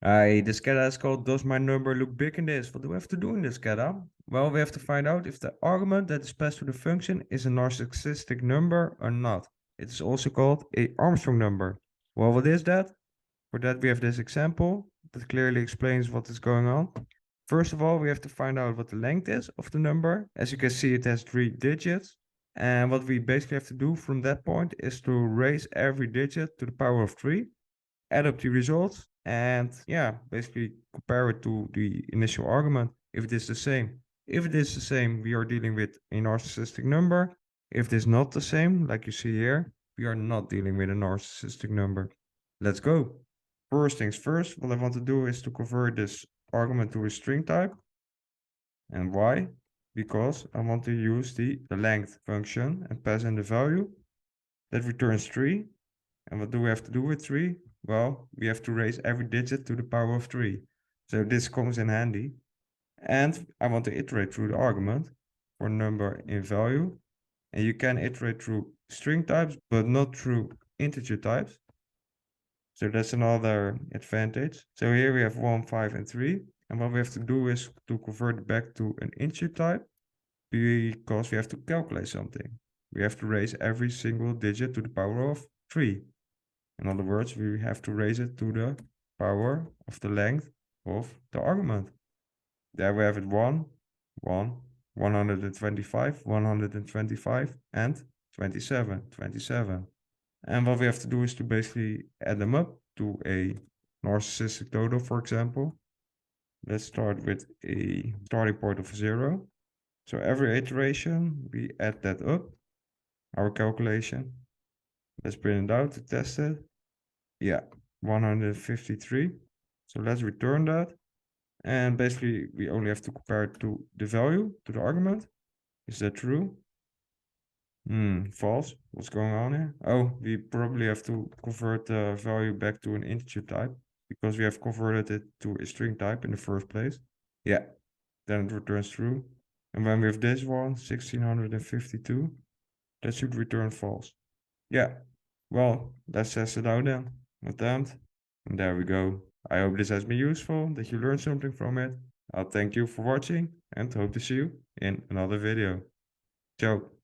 Hi, this SCADA is called Does My Number Look Big in This? What do we have to do in this SCADA? Well, we have to find out if the argument that is passed to the function is a narcissistic number or not. It is also called a Armstrong number. Well, what is that? For that, we have this example that clearly explains what is going on. First of all, we have to find out what the length is of the number. As you can see, it has 3 digits. And what we basically have to do from that point is to raise every digit to the power of 3, add up the results, and yeah, basically compare it to the initial argument if it is the same. If it is the same, we are dealing with a narcissistic number. If it is not the same, like you see here, we are not dealing with a narcissistic number. Let's go. First things first, what I want to do is to convert this argument to a string type. And why? Because I want to use the length function and pass in the value that returns 3. And what do we have to do with 3? Well, we have to raise every digit to the power of 3. So this comes in handy. And I want to iterate through the argument for number in value. And you can iterate through string types, but not through integer types. So that's another advantage. So here we have 1, 5, and 3. And what we have to do is to convert it back to an integer type because we have to calculate something. We have to raise every single digit to the power of 3. In other words, we have to raise it to the power of the length of the argument. There we have it 1, 1, 125, 125, and 27, 27. And what we have to do is to basically add them up to a narcissistic total, for example. Let's start with a starting point of 0. So every iteration, we add that up, our calculation. Let's print it out to test it. Yeah, 153. So let's return that. And basically, we only have to compare it to the value, to the argument. Is that true? False. What's going on here? Oh, we probably have to convert the value back to an integer type because we have converted it to a string type in the first place. Yeah, then it returns true. And when we have this one, 1652, that should return false. Yeah, well, let's test it out then. Attempt. And there we go. I hope this has been useful, that you learned something from it. I'll thank you for watching and hope to see you in another video. Ciao.